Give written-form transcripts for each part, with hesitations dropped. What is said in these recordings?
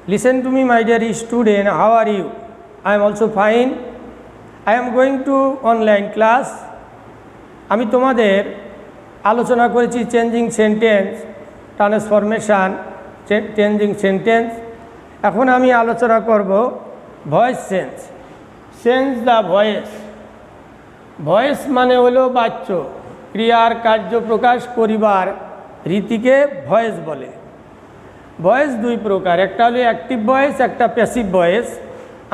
Listen to me, my dear student. How are you? I am also fine. I am going to online class. আমি তোমাদের আলোচনা করেছি changing sentence, transformation, changing sentence. এখন আমি আলোচনা করব voice change. Change the voice. Voice মানে হলো বাচ্য, ক্রিয়ার কার্য প্রকাশ করিবার রীতিকে ভয়েস বলে। ভয়েস দুই প্রকার, একটা হলো অ্যাক্টিভ ভয়েস, একটা প্যাসিভ ভয়েস।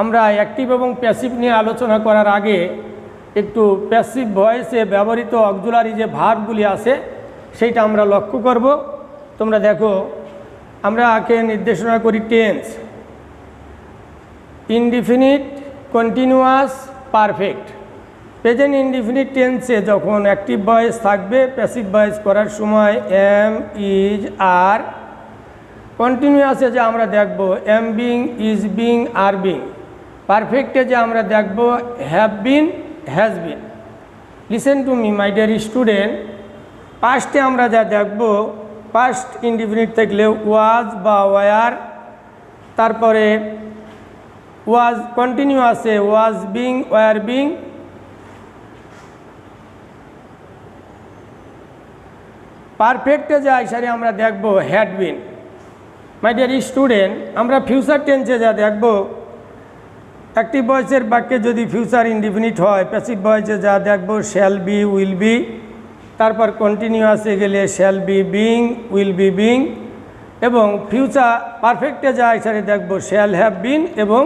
আমরা অ্যাক্টিভ এবং প্যাসিভ নিয়ে আলোচনা করার আগে একটু প্যাসিভ ভয়েসে ব্যবহৃত অক্সিলারি যে ভার্বগুলি আছে সেইটা আমরা লক্ষ্য করব। তোমরা দেখো, আমরা আগে নির্দেশনা করি tense, indefinite, continuous, perfect. Present indefinite টেন্সে যখন অ্যাক্টিভ ভয়েস থাকবে, প্যাসিভ ভয়েস করার সময় এম, ইজ, আর। কন্টিনিউয়াসে যে আমরা দেখব am being, is being, are being. পারফেক্টে যে আমরা দেখব have been, has been. Listen to me, my dear student. পাস্টে আমরা যা দেখব, পাস্ট ইনডিফিনিট থাকলে ওয়াজ বা ওয়ার, তারপরে ওয়াজ কন্টিনিউয়াসে ওয়াজ বিং, ওয়ার বিং। পারফেক্টে যা ইশারে আমরা দেখব had been. My dear student, আমরা ফিউচার টেন্সে যা দেখব, অ্যাক্টিভ ভয়েসের বাক্যে যদি ফিউচার ইনডিফিনিট হয়, প্যাসিভ ভয়েসে যা দেখব শ্যাল বি, উইল বি। তারপর কন্টিনিউয়াসে গেলে shall be being, will be being. এবং ফিউচার পারফেক্টে যা ইশারে দেখব শ্যাল হ্যাভ বিন এবং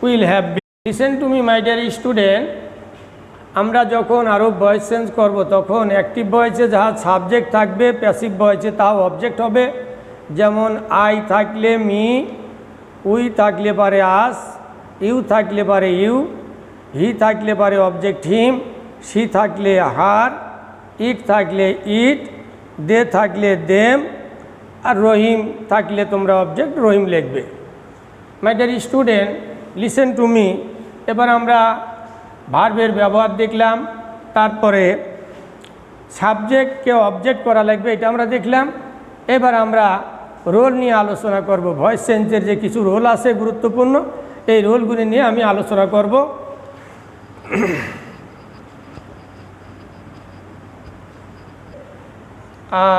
will have been. Listen to me, my dear student. আমরা যখন আরও ভয়েস চেঞ্জ করব তখন অ্যাক্টিভ ভয়েসে যাহা সাবজেক্ট থাকবে, প্যাসিভ ভয়েসে তাও অবজেক্ট হবে। যেমন আই থাকলে মি, উই থাকলে পারে আস, ইউ থাকলে পারে ইউ, হি থাকলে পারে অবজেক্ট হিম, সি থাকলে হার, ইট থাকলে ইট, দে থাকলে দেম, আর রহিম থাকলে তোমরা অবজেক্ট রহিম লিখবে। মাই dear student, listen to me. এবার আমরা ভার্বের ব্যবহার দেখলাম, তারপরে সাবজেক্টকে অবজেক্ট করা লাগবে, এটা আমরা দেখলাম। এবার আমরা রোল নিয়ে আলোচনা করব। ভয়েস চেঞ্জের যে কিছু রোল আছে গুরুত্বপূর্ণ, এই রোলগুলি নিয়ে আমি আলোচনা করব।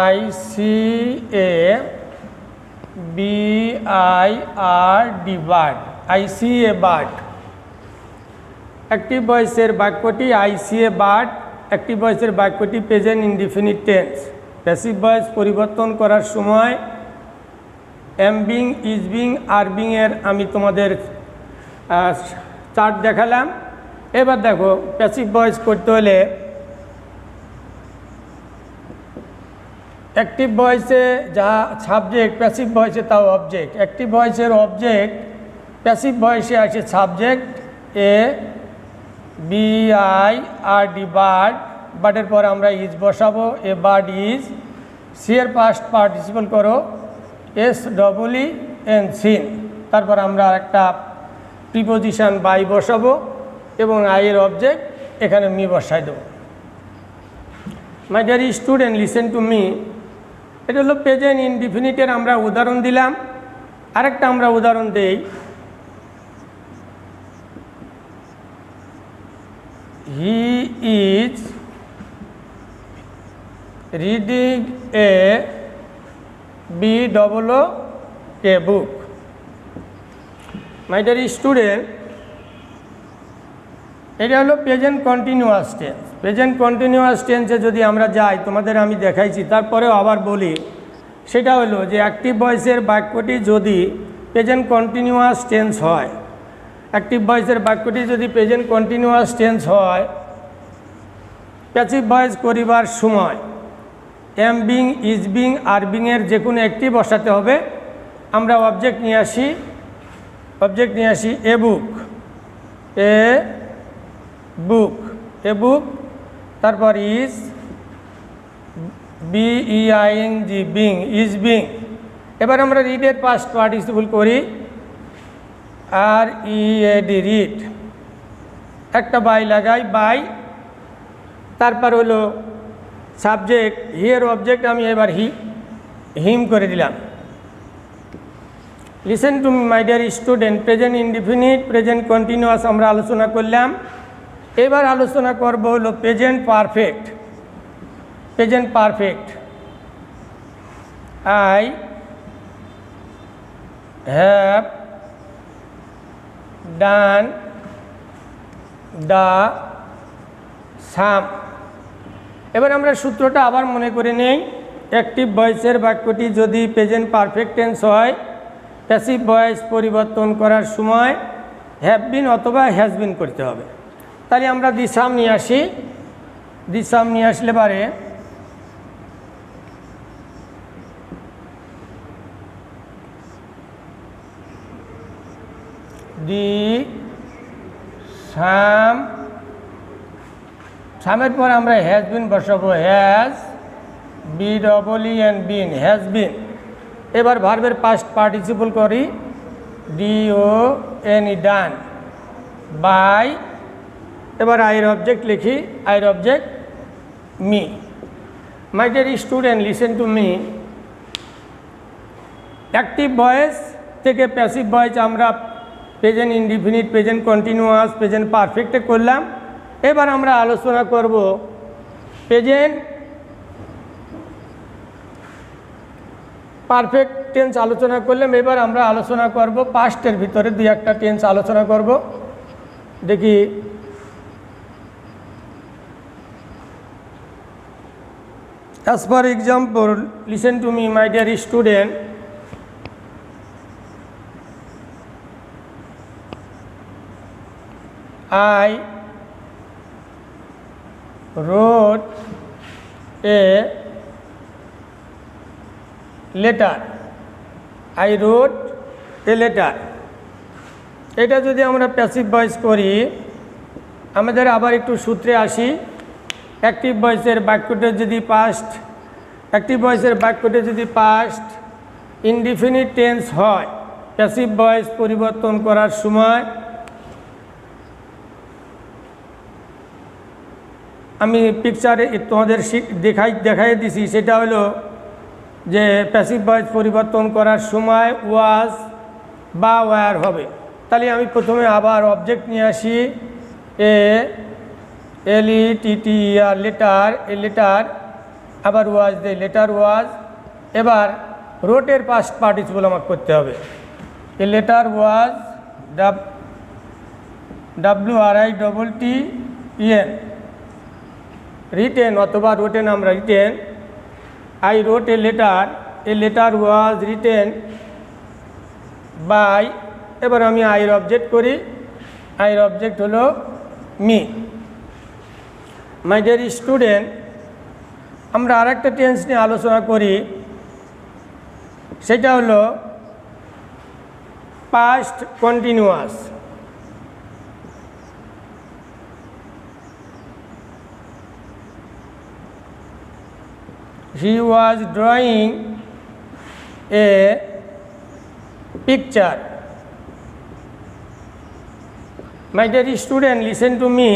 I see A B I R D, bird. I see a bird. Active ভয়েসের বাক্যটি I see a bird. Active ভয়েসের বাক্যটি present indefinite tense. Passive voice পরিবর্তন করার সময় am being, is being, are being এর আমি তোমাদের চার্ট দেখালাম। এবার দেখো, প্যাসিভ ভয়েস করতে হলে অ্যাক্টিভ ভয়েসে যা সাবজেক্ট, প্যাসিভ ভয়েসে তাও অবজেক্ট। অ্যাক্টিভ ভয়েসের অবজেক্ট, প্যাসিভ ভয়েসে আসে subject A B I R D, bird. বার্ডের পর আমরা ইজ বসাবো, এ বার্ড ইজ। সি এর পাস্ট পার্টিসিপল করো S double E N, seen. তারপর আমরা একটা প্রিপোজিশন বাই বসাবো এবং আইয়ের অবজেক্ট এখানে মি বসাই দেবো। মাই dear student, listen to me. এটা হলো প্রেজেন্ট ইনডিফিনিটের আমরা উদাহরণ দিলাম। আরেকটা আমরা উদাহরণ দেই। He is reading a B double O K, book. My dear student, এটা হলো present continuous tense. Present continuous টেন্সে যদি আমরা যাই, তোমাদের আমি দেখাইছি, তারপরেও আবার বলি, সেটা হলো যে অ্যাক্টিভ ভয়েসের বাক্যটি যদি প্রেজেন্ট কন্টিনিউয়াস টেন্স হয়, অ্যাক্টিভ ভয়েসের বাক্যটি যদি প্রেজেন্ট কন্টিনিউয়াস টেন্স হয়, প্যাসিভ ভয়েস করিবার সময় am being, is being, are being এর যে কোনো একটি বসাতে হবে। আমরা অবজেক্ট নিয়ে আসি, এ বুক, এ বুক, এ বুক। তারপর is, B E I N G, being, is being. এবার আমরা রিডের পাস্ট পার্টিসিপল করি, R E A D, read. একটা বাই লাগাই, বাই। তারপর হলো সাবজেক্ট, হি এর অবজেক্ট আমি এবার হিম করে দিলাম। Listen to me my dear student, present indefinite, present continuous আমরা আলোচনা করলাম। এবার আলোচনা করব হলো present perfect. Present perfect, I have done the same. এবার আমরা সূত্রটা আবার মনে করে নেই। অ্যাক্টিভ ভয়েসের বাক্যটি যদি প্রেজেন্ট পারফেক্ট টেন্স হয়, প্যাসিভ ভয়েস পরিবর্তন করার সময় হ্যাভ বিন অথবা হ্যাজ বিন করতে হবে। তাহলে আমরা দি সাম নিয়ে আসি। দি সাম নিয়ে আসলে পারে দি সাম, সামের পর আমরা হ্যাজ বিন বসাবো। Has B double E N been, has been. এবার ভার্বের পাস্ট পার্টিসিপল করি, D O N E, done. By, এবার আইয়ের অবজেক্ট লিখি, আইয়ের object me. My dear student listen to me. Active voice থেকে প্যাসিভ ভয়েস আমরা present indefinite, present continuous, present পারফেক্টে করলাম। এবার আমরা আলোচনা করব প্রেজেন্ট পারফেক্ট টেন্স আলোচনা করলাম। এবার আমরা আলোচনা করব পাস্টের ভিতরে দুই একটা টেন্স আলোচনা করব। দেখি as for example, listen to me my dear student, I wrote a letter, I wrote a letter। এটা যদি আমরা প্যাসিভ ভয়েস করি, আমাদের আবার একটু সূত্রে আসি। অ্যাক্টিভ ভয়েসের বাক্যটা যদি পাস্ট, অ্যাক্টিভ ভয়েসের বাক্যটা যদি পাস্ট ইনডিফিনিট টেন্স হয়, প্যাসিভ ভয়েস পরিবর্তন করার সময় আমি পিকচারে তোমাদের দেখাই দিছি। সেটা হলো যে প্যাসিভ ভয়েস পরিবর্তন করার সময় ওয়াজ বা ওয়্যার হবে। তাহলে আমি প্রথমে আবার অবজেক্ট নিয়ে আসি, LETTER, লেটার, এ লেটার, আবার ওয়াজ দেয়, লেটার ওয়াজ। এবার রোটের পাস্ট পার্টিসিপল আমাকে করতে হবে। A letter was, WRITTEN, written অথবা রোটেন আমরা written. I wrote a letter, a letter was written by. এবার আমি আইয়ের অবজেক্ট করি, আইয়ের অবজেক্ট হলো মি। মাই ডিয়ার স্টুডেন্ট, আমরা আরেকটা টেন্স নিয়ে আলোচনা করি। সেটা হলো past continuous. He was drawing a picture. My dear student, listen to me.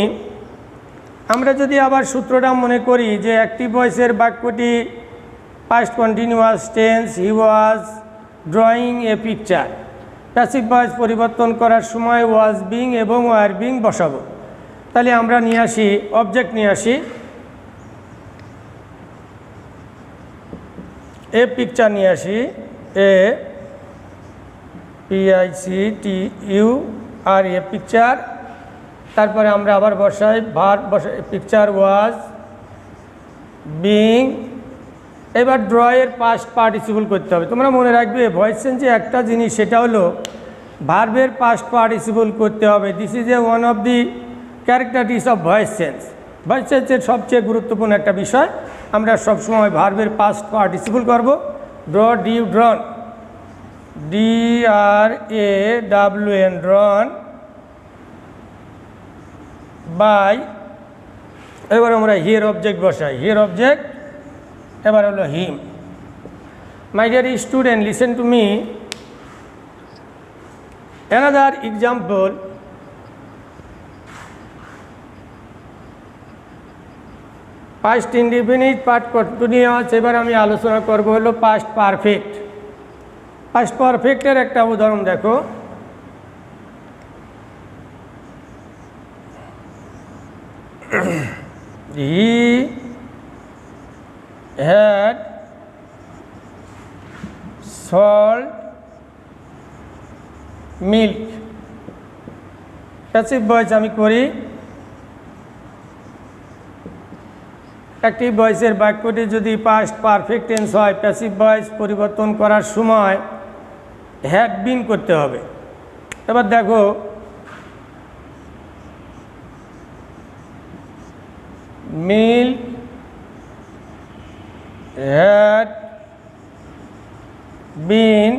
আমরা যদি আবার সূত্রটা মনে করি যে অ্যাক্টিভ ভয়েসের বাক্যটি past continuous tense, he was drawing a picture. Passive voice পরিবর্তন করার সময় ওয়াজ বিং এবং ওয়ার বিং বসাবো। তাহলে আমরা নিয়ে আসি, অবজেক্ট নিয়ে আসি, এ পিকচার নিয়ে আসি, PICTUR, এ পিকচার। তারপরে আমরা আবার বসাই ভার্ব, বসাই পিকচার ওয়াজ বিং। এবার ড্রয়ের পাস্ট পার্টিসিপল করতে হবে। তোমরা মনে রাখবে ভয়েস চেঞ্জে একটা জিনিস, সেটা হলো ভার্বের পাস্ট পার্টিসিপল করতে হবে। This is a one of the characteristics of voice change. Voice চেঞ্জের সবচেয়ে গুরুত্বপূর্ণ একটা বিষয়, আমরা সবসময় ভার্বের পাস্ট পার্টিসিপল করব। Draw, drew, drawn, DRAWN, drawn by. এবার আমরা হিয়ার অবজেক্ট বসাই, হিয়ার অবজেক্ট এবার হলো him. My dear student listen to me. Another example, past indefinite, past continuous. এবার আমি আলোচনা করব হলো পাস্ট পারফেক্ট। পাস্ট পারফেক্টের একটা উদাহরণ দেখো, he had salt milk. Passive voice আমি করি, অ্যাক্টিভ ভয়েসের বাক্যটি যদি পাস্ট পারফেক্ট টেন্স হয়, প্যাসিভ ভয়েস পরিবর্তন করার সময় হ্যাড বিন করতে হবে। এবার দেখো, মিল্ক হ্যাড বিন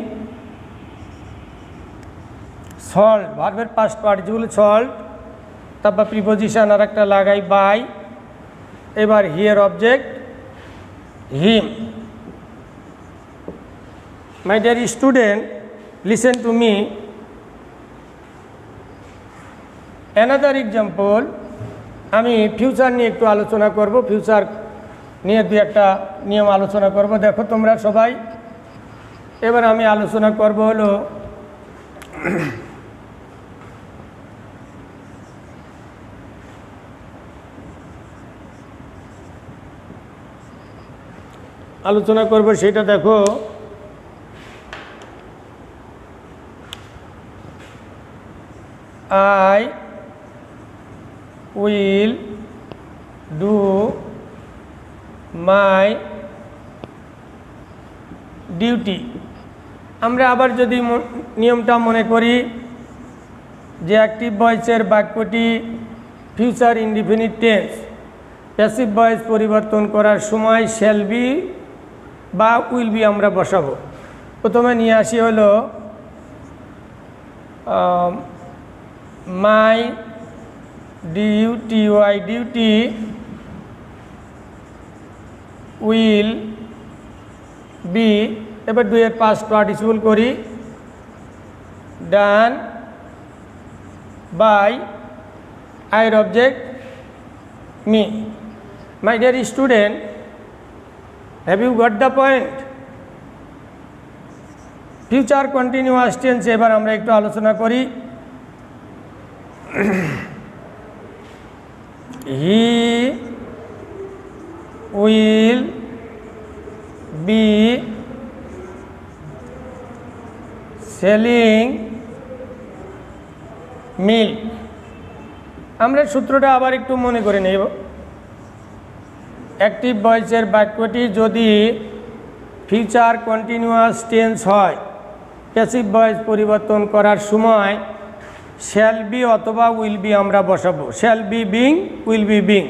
সল্ট, ভার্বের পাস্ট পার্টিসিপল সল্ট, তারপর প্রিপোজিশন আর একটা লাগাই বাই। এবার here object him. My dear student, listen to me. Another example, আমি ফিউচার নিয়ে একটু আলোচনা করব, ফিউচার নিয়ে দু একটা নিয়ম আলোচনা করব। দেখো তোমরা সবাই, এবার আমি আলোচনা করব হলো সেটা দেখো, I will do my duty। আমরা আবার যদি নিয়মটা মনে করি যে অ্যাক্টিভ ভয়েসের বাক্যটি future indefinite tense, passive voice পরিবর্তন করার সময় শ্যাল বি বা উইল বি আমরা বসাবো। প্রথমে নিয়ে আসি হলো my duty, why duty will be. এবার দুয়ের পাস্ট পার্টিসিপল করি, ডান বাই আইয়ের object me. My dear student, have you got the point? Future continuous tense এবার আমরা একটু আলোচনা করি। He will be selling milk. আমরা সূত্রটা আবার একটু মনে করে নেব। অ্যাক্টিভ ভয়েসের বাক্যটি যদি ফিউচার কন্টিনিউয়াস টেন্স হয়, প্যাসিভ ভয়েস পরিবর্তন করার সময় শ্যাল বি অথবা উইল বি আমরা বসাবো। Shall be being, will be being,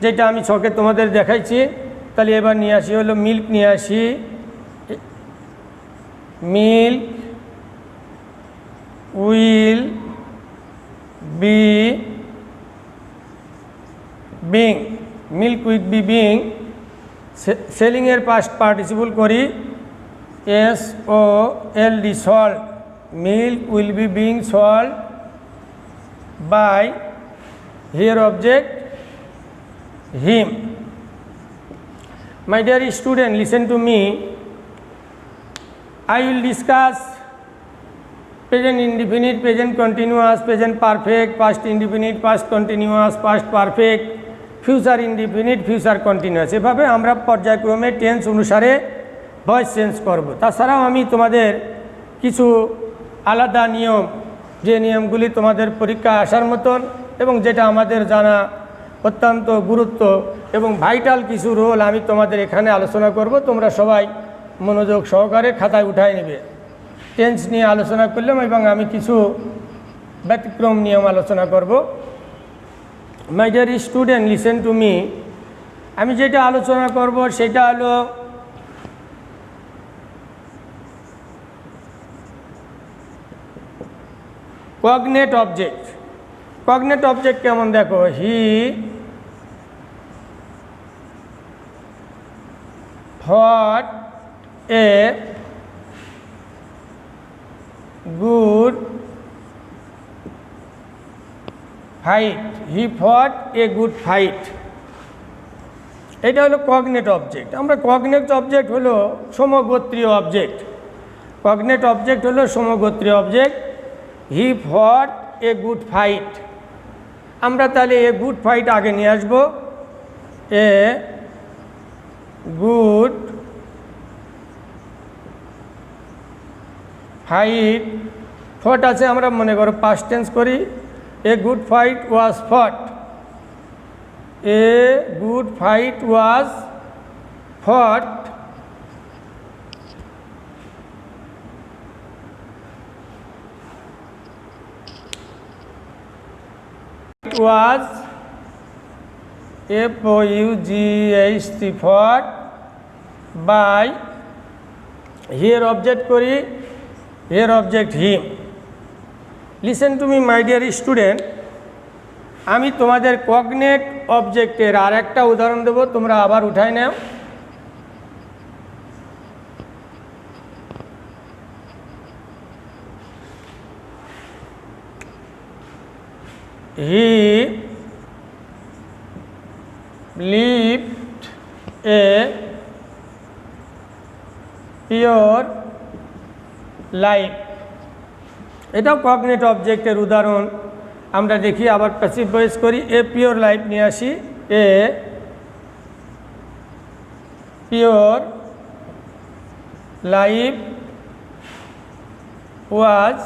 যেটা আমি ছকে তোমাদের দেখাইছি। তাহলে এবার নিয়ে আসি হলো মিল্ক, নিয়ে আসি milk will be being, milk will be being. সেলিংয়ের পাস্ট পার্টিসিপল করি S O L D, sold. Milk will be being sold by here object him. My dear student, listen to me. I will discuss present indefinite, present continuous, present perfect, past indefinite, past continuous, past perfect, future indefinite, future continuous। এভাবে আমরা পর্যায়ক্রমে tense অনুসারে voice change করব। তাছাড়াও আমি তোমাদের কিছু আলাদা নিয়ম, যে নিয়মগুলি তোমাদের পরীক্ষা আসার মতন এবং যেটা আমাদের জানা অত্যন্ত গুরুত্ব এবং ভাইটাল কিছু রোল আমি তোমাদের এখানে আলোচনা করব। তোমরা সবাই মনোযোগ সহকারে খাতায় উঠায় নেবে। টেন্স নিয়ে আলোচনা করলাম এবং আমি কিছু ব্যতিক্রম নিয়ম আলোচনা করব। My dear student, listen to me. আমি যেটা আলোচনা করব সেটা হলো কগনেট অবজেক্ট। কগনেট অবজেক্ট কেমন দেখো, হি fought a good fight, he fought a good fight। এটা হলো কগনেট অবজেক্ট। আমরা কগনেট অবজেক্ট হলো সমগোত্রীয় অবজেক্ট। কগনেট অবজেক্ট হলো সমগোত্রী অবজেক্ট। হি ফট এ গুড ফাইট, আমরা তাহলে এ গুড ফাইট আগে নিয়ে আসবো। এ গুড ফাইট, ফট আছে, আমরা মনে করো পাস্ট টেন্স করি। এ গুড ফাইট ওয়াজ ফট, এ গুড ফাইট ওয়াজ ফট was FOUGHT fought by, here object করি, here object him। Listen to me my dear student, আমি তোমাদের কগনেট অবজেক্টের আর একটা উদাহরণ দেবো, তোমরা আবার উঠাই নাও। He lived a pure life, এটাও কগনেট অবজেক্টের উদাহরণ। আমরা দেখি আবার প্যাসিভ ভয়েস করি। এ পিওর লাইফ নিয়ে আসি। এ পিওর লাইফ ওয়াজ,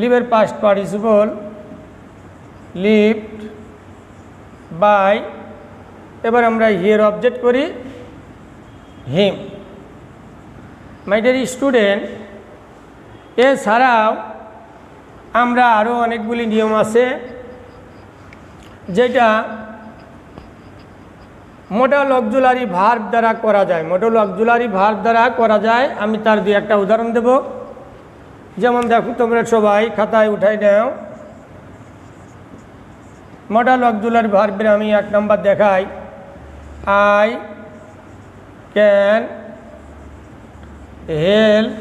লিভের পাস্ট পার্টিসিপল, লিভড বাই, এবার আমরা হিয়ার অবজেক্ট করি হিম। মাই ডিয়ার স্টুডেন্ট, এছাড়াও আমরা আরও অনেকগুলি নিয়ম আছে যেটা মডাল অক্সিলারি ভার্ব দ্বারা করা যায়, মডাল অক্সিলারি ভার্ব দ্বারা করা যায়। আমি তার দুই একটা উদাহরণ দেব। যেমন দেখো, তোমরা সবাই খাতায় উঠাই নাও। মডাল অক্সিলারি ভার্বের আমি এক নম্বর দেখাই। I can help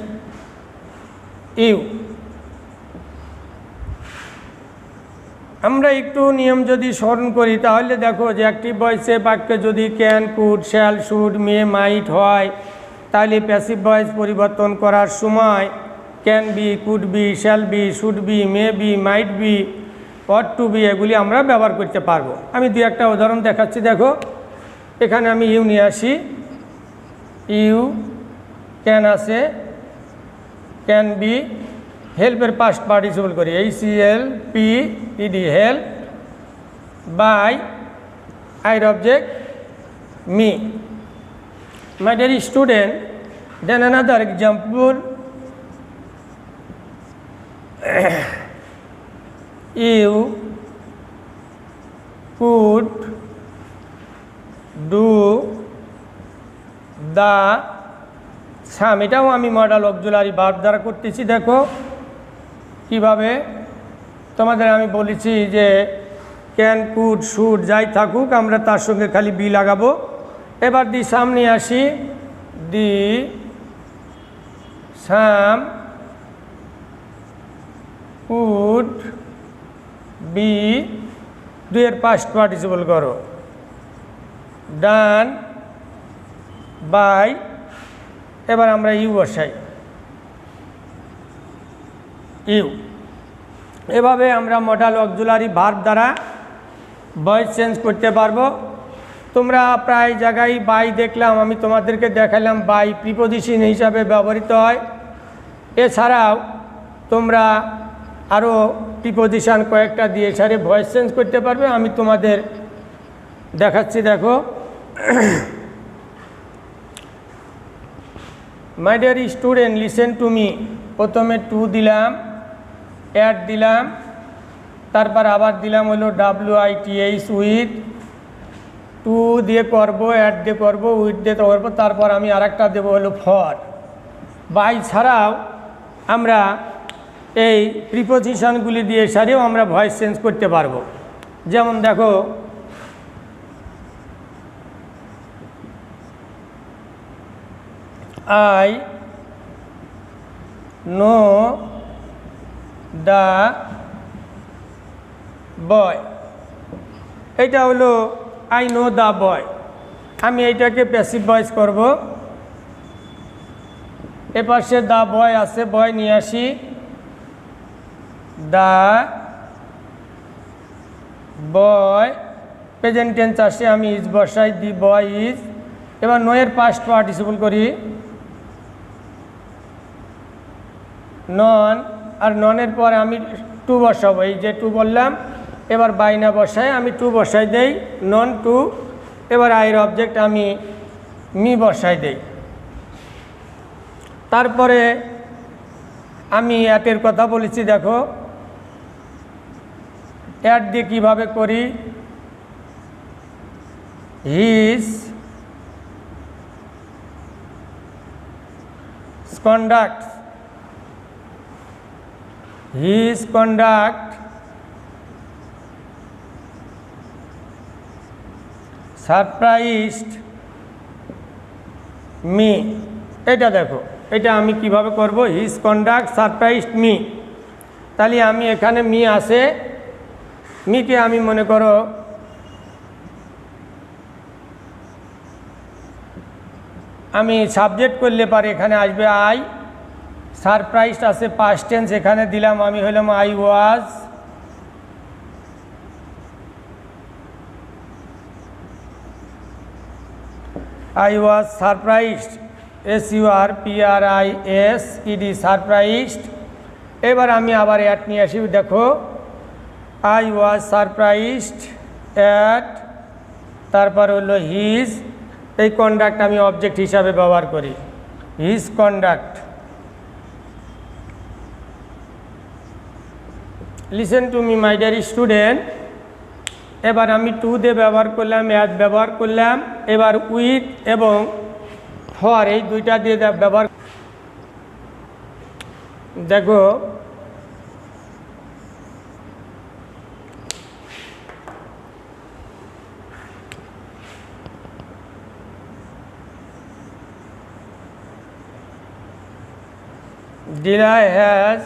you. আমরা একটু নিয়ম যদি স্মরণ করি তাহলে দেখো যে অ্যাক্টিভ ভয়েসে বাক্যে যদি can, could, shall, should, may, might হয়, তাহলে প্যাসিভ ভয়েস পরিবর্তন করার সময় can be, could be, shall be, should be, may be, might be, ought to be, এগুলি আমরা ব্যবহার করতে পারবো। আমি দুই একটা উদাহরণ দেখাচ্ছি। দেখো, এখানে আমি ইউ নিয়ে আসি। ইউ ক্যান আছে, ক্যান বি, হেল্পের পাস্ট পার্টিসিপল করি, HELPED, হেল্প বাই, আইর object me. My dear student, then another example. You could do the same, এটাও আমি মডাল অক্সিলারি ভার্ব দ্বারা করতেছি। দেখো কিভাবে, তোমাদের আমি বলেছি যে ক্যান, কুড, শুড যাই থাকুক, আমরা তার সঙ্গে খালি বি লাগাবো। এবার দি সাম নিয়ে আসি। দি সাম কুড বি, দুইয়ের পাস্ট পার্টিসিপল করো, ডান বাই, এবার আমরা ইউ বসাই, ইউ। এভাবে আমরা মডাল অক্সিলারি ভার্ব দ্বারা ভয়েস চেঞ্জ করতে পারবো। তোমরা প্রায় জায়গায় বাই দেখলাম, আমি তোমাদেরকে দেখালাম বাই প্রিপোজিশন হিসাবে ব্যবহৃত হয়। এছাড়াও তোমরা আরও প্রিপোজিশন কয়েকটা দিয়ে সারে ভয়েস চেঞ্জ করতে পারবে। আমি তোমাদের দেখাচ্ছি। দেখো, মাই dear student listen to me. প্রথমে টু দিলাম, অ্যাড দিলাম, তারপর আবার দিলাম হলো WITH, উইথ। টু দিয়ে করবো, অ্যাড দিয়ে করবো, উইথ দিয়ে করবো, তারপর আমি আরেকটা দেবো হলো ফর। বাই ছাড়াও আমরা এই প্রিপোজিশনগুলি দিয়ে সারিয়েও আমরা ভয়েস চেঞ্জ করতে পারবো। যেমন দেখো, I know the boy, এটা হলো I know the boy। আমি এইটাকে প্যাসিভ ভয়েস করব। এপাশে দা বয় আছে, বয় নিয়ে আসি, দা বয় প্রেজেন্ট টেন্স আসে, আমি ইজ বসাই, দি বয় ইজ। এবার নয়ের পাস্ট পার্টিসিপল করি, নন, আর ননের পরে আমি টু বসাবো, এই যে টু বললাম। এবার বাইনা বসাই, আমি টু বসাই দেই, নন টু। এবার আইয়ের অবজেক্ট আমি মি বসাই দেই। তারপরে আমি অ্যাটের কথা বলেছি, দেখো অ্যাড দিয়ে কীভাবে করি। His conduct, his conduct surprised me. এটা দেখো, এটা আমি কিভাবে করব, হিজ কন্ডাক্ট সারপ্রাইজড মি। তাহলে আমি এখানে মি আছে, মিকে আমি মনে করো আমি সাবজেক্ট করলে পারি, এখানে আসবে আই। সারপ্রাইজড আছে পাস্ট টেন্স, এখানে দিলাম আমি হলাম I was. I was surprised, surprised, surprised। এবার আমি আবার অ্যাট নিয়ে আসি, দেখো I was surprised at, তারপর হলো হিজ। এই কন্ডাক্ট আমি অবজেক্ট হিসাবে ব্যবহার করি, his conduct. Listen to me my dear student. এবার আমি টু দিয়ে ব্যবহার করলাম, অ্যাজ ব্যবহার করলাম। এবার উইথ এবং ফর এই দুইটা দিয়ে ব্যবহার, দেখো Dila has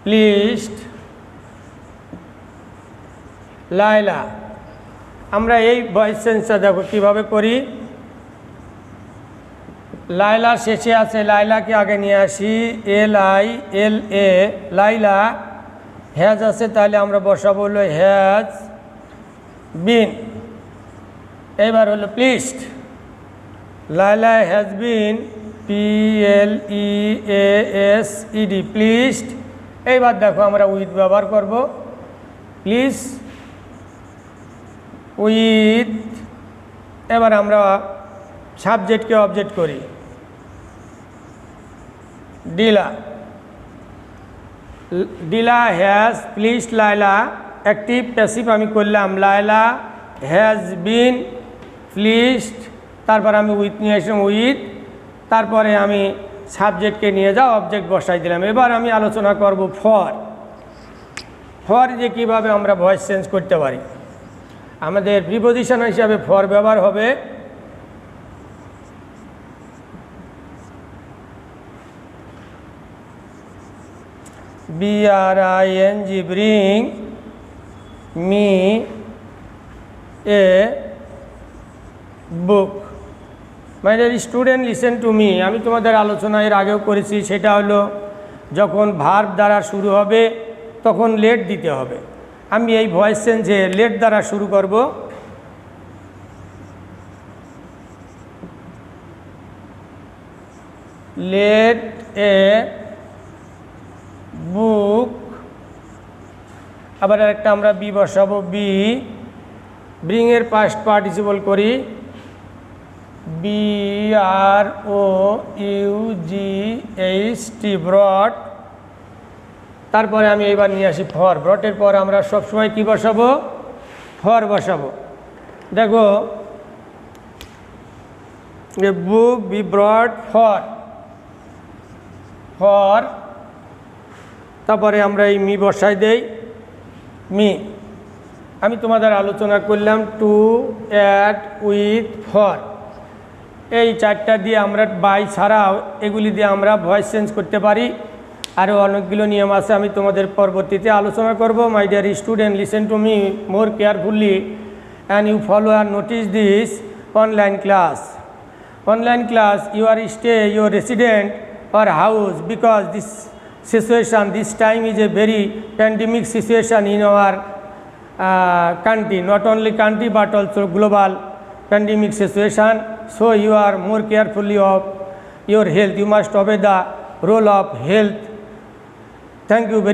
pleased লাইলা। আমরা এই ভয়েস চেঞ্জটা দেখো কীভাবে করি। লাইলা শেষে আছে, লাইলাকে আগে নিয়ে আসি, LILA লাইলা। হ্যাজ আছে, তাহলে আমরা বসাবো হলো হ্যাজ বিন। এবার হলো pleased, Laila has been PLEASED pleased. এইবার দেখো আমরা উইথ ব্যবহার করব, প্লিজ উইথ। এবার আমরা সাবজেক্টকে অবজেক্ট করি, Dila, Dila has pleased Laila. Active passive আমি করলাম, লাইলা হ্যাজ বিন প্লিজড। তারপর আমি উইথ নিয়ে আসলাম, উইথ। তারপরে আমি সাবজেক্টকে নিয়ে যাও, অবজেক্ট বসাই দিলাম। এবার আমি আলোচনা করব ফর। ফর যে কীভাবে আমরা ভয়েস চেঞ্জ করতে পারি। আমাদের প্রিপোজিশন হিসাবে ফর ব্যবহার হবে BRING, bring me a book। My dear student listen to me. আমি তোমাদের আলোচনা এর আগেও করেছি, সেটা হলো যখন ভার্ব দ্বারা শুরু হবে তখন লেট দিতে হবে। আমি এই ভয়েস চেঞ্জে লেট দ্বারা শুরু করব। লেট এ বুক। আবার একটা আমরা বি বসাবো, বি। ব্রিং এর পাস্ট পার্টিসিপল করি, BROUGHT ব্রট। তারপরে আমি এইবার নিয়ে আসি ফর। ব্রটের পর আমরা সবসময় কি বসাবো, ফর বসাবো। দেখো বুক বি ব্রট ফর, ফর। তারপরে আমরা এই মি বসাই দেই, মি। আমি তোমাদের আলোচনা করলাম টু, অ্যাট, উইথ, ফর। এই চারটা দিয়ে আমরা বাই ছাড়াও এগুলি দিয়ে আমরা ভয়েস চেঞ্জ করতে পারি। আরও অনেকগুলো নিয়ম আছে, আমি তোমাদের পরবর্তীতে আলোচনা করব। My dear student listen to me more carefully and you follow আর notice this online class. online class, you are stay, your resident or house, because this situation, this time is a very pandemic situation in our country, not only country but also global pandemic situation. So you are more carefully of your health. You must obey the role of health. Thank you very